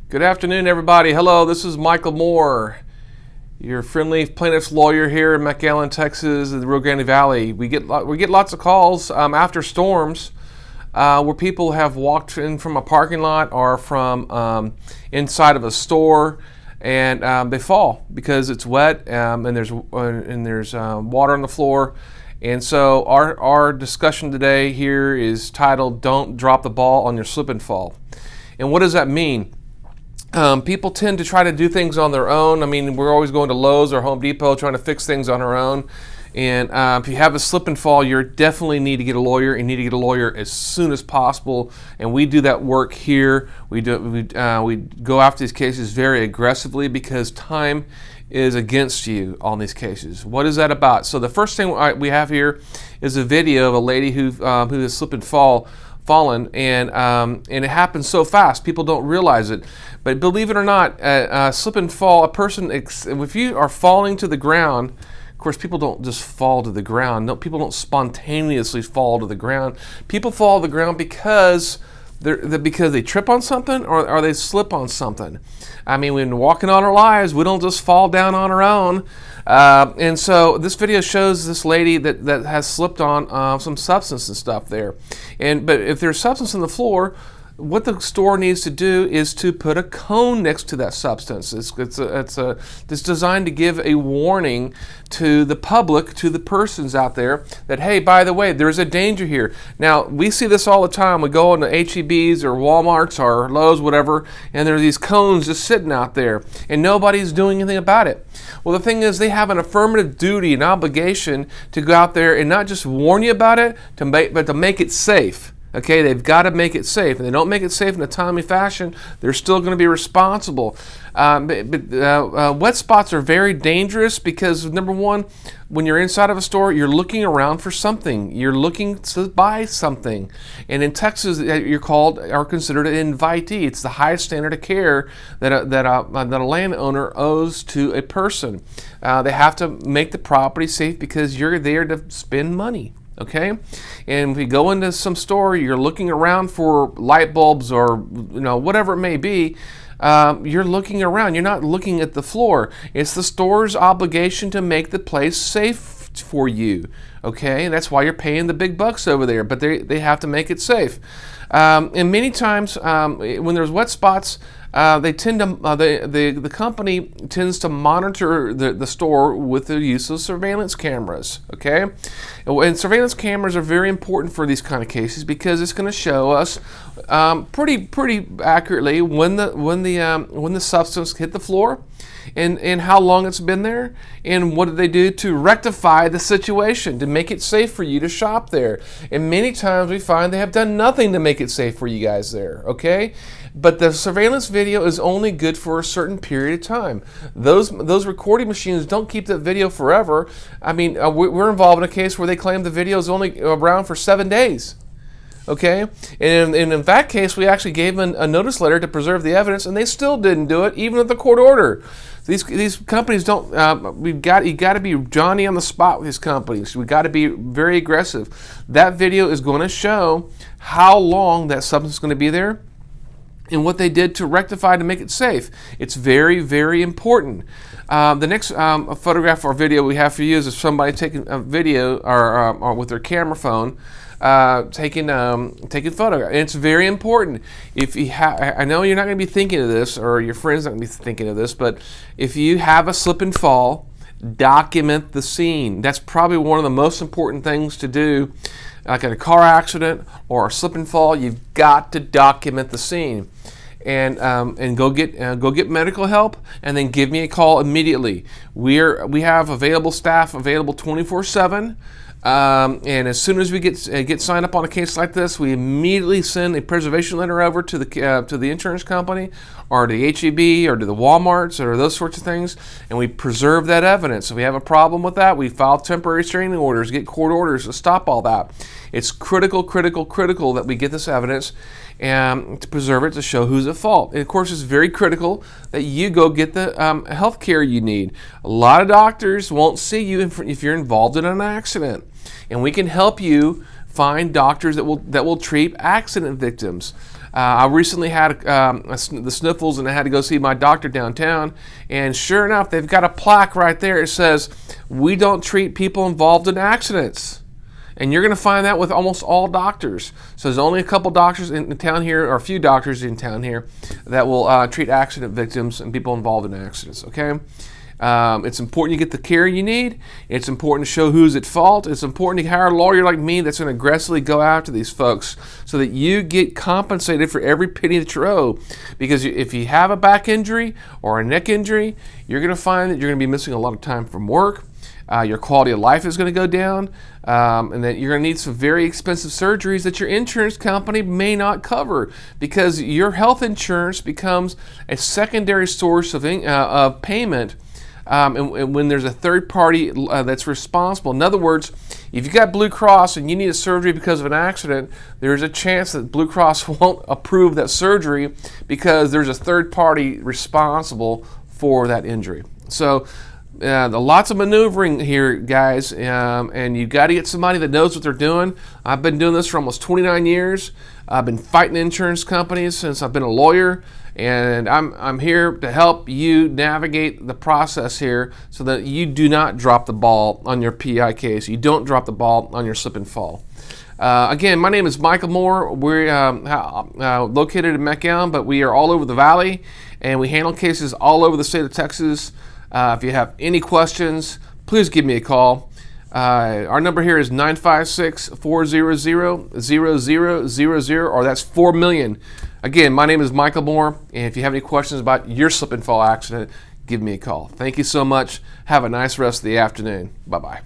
Good afternoon, everybody. Hello, this is Michael Moore, your friendly plaintiff's lawyer here in McAllen, Texas, in the Rio Grande Valley. We get lots of calls after storms where people have walked in from a parking lot or from inside of a store, and they fall because it's wet and there's water on the floor. And so our discussion today here is titled "Don't Drop the Ball on Your Slip and Fall." And what does that mean? People tend to try to do things on their own. I mean, we're always going to Lowe's or Home Depot trying to fix things on our own. And if you have a slip and fall, you definitely need to get a lawyer. You need to get a lawyer as soon as possible. And we do that work here. We go after these cases very aggressively because time is against you on these cases. What is that about? So the first thing we have here is a video of a lady who has slipped and fallen, and it happens so fast people don't realize it. But believe it or not, slip and fall, a person, if you are falling to the ground, of course people don't just fall to the ground. No, people don't spontaneously fall to the ground. People fall to the ground because they trip on something or they slip on something. I mean, when walking on our lives, we don't just fall down on our own. And so this video shows this lady that has slipped on some substance and stuff there. But if there's substance on the floor, what the store needs to do is to put a cone next to that substance. It's designed to give a warning to the public, to the persons out there, that, hey, by the way, there's a danger here. Now, we see this all the time. We go into H-E-B's or Walmart's or Lowe's, whatever, and there are these cones just sitting out there, and nobody's doing anything about it. Well, the thing is, they have an affirmative duty and obligation to go out there and not just warn you about it, but to make it safe. Okay, they've got to make it safe. And they don't make it safe in a timely fashion, they're still going to be responsible. Wet spots are very dangerous because, number one, when you're inside of a store, you're looking around for something. You're looking to buy something. And in Texas, are considered an invitee. It's the highest standard of care that a landowner owes to a person. They have to make the property safe because you're there to spend money. Okay, and if you go into some store, you're looking around for light bulbs or whatever it may be. You're looking around. You're not looking at the floor. It's the store's obligation to make the place safe for you. Okay, and that's why you're paying the big bucks over there. But they have to make it safe. And many times when there's wet spots, they tend to the company tends to monitor the store with the use of surveillance cameras. Okay, and surveillance cameras are very important for these kind of cases because it's going to show us pretty accurately when the substance hit the floor, and how long it's been there, and what did they do to rectify the situation to make it safe for you to shop there. And many times we find they have done nothing to make it safe for you guys there. Okay. But the surveillance video is only good for a certain period of time. Those recording machines don't keep that video forever. I mean, we're involved in a case where they claim the video is only around for 7 days. Okay, and in that case, we actually gave them a notice letter to preserve the evidence, and they still didn't do it, even with the court order. These companies don't. You got to be Johnny on the spot with these companies. We got to be very aggressive. That video is going to show how long that substance is going to be there, and what they did to rectify to make it safe. It's very, very important. The next photograph or video we have for you is of somebody taking a video or with their camera phone, taking photograph. And it's very important. If you I know you're not going to be thinking of this, or your friends not going to be thinking of this, but if you have a slip and fall, document the scene. That's probably one of the most important things to do. Like in a car accident or a slip and fall, you've got to document the scene, and go get medical help, and then give me a call immediately. We have available staff, available 24/7. And as soon as we get signed up on a case like this, we immediately send a preservation letter over to the insurance company, or to the HEB, or to the Walmarts, or those sorts of things, and we preserve that evidence. If we have a problem with that, we file temporary restraining orders, get court orders to stop all that. It's critical that we get this evidence and to preserve it, to show who's at fault. And of course, it's very critical that you go get the health care you need. A lot of doctors won't see you if you're involved in an accident, and we can help you find doctors that will treat accident victims. I recently had the sniffles, and I had to go see my doctor downtown, and sure enough, they've got a plaque right there. It says, "We don't treat people involved in accidents." And you're going to find that with almost all doctors. So there's only a couple doctors in town here, or a few doctors in town here, that will treat accident victims and people involved in accidents, okay? It's important you get the care you need. It's important to show who's at fault. It's important to hire a lawyer like me that's going to aggressively go after these folks so that you get compensated for every penny that you owe. Because if you have a back injury or a neck injury, you're going to find that you're going to be missing a lot of time from work. Your quality of life is going to go down, and that you're going to need some very expensive surgeries that your insurance company may not cover, because your health insurance becomes a secondary source of payment, and when there's a third party that's responsible. In other words, if you got Blue Cross and you need a surgery because of an accident, there's a chance that Blue Cross won't approve that surgery because there's a third party responsible for that injury. So lots of maneuvering here, guys, and you've got to get somebody that knows what they're doing. I've been doing this for almost 29 years. I've been fighting insurance companies since I've been a lawyer, and I'm here to help you navigate the process here so that you do not drop the ball on your PI case. You don't drop the ball on your slip and fall. Again, my name is Michael Moore. We're located in McAllen, but we are all over the valley, and we handle cases all over the state of Texas. If you have any questions, please give me a call. Our number here is 956-400-0000, or that's 4 million. Again, my name is Michael Moore, and if you have any questions about your slip and fall accident, give me a call. Thank you so much. Have a nice rest of the afternoon. Bye-bye.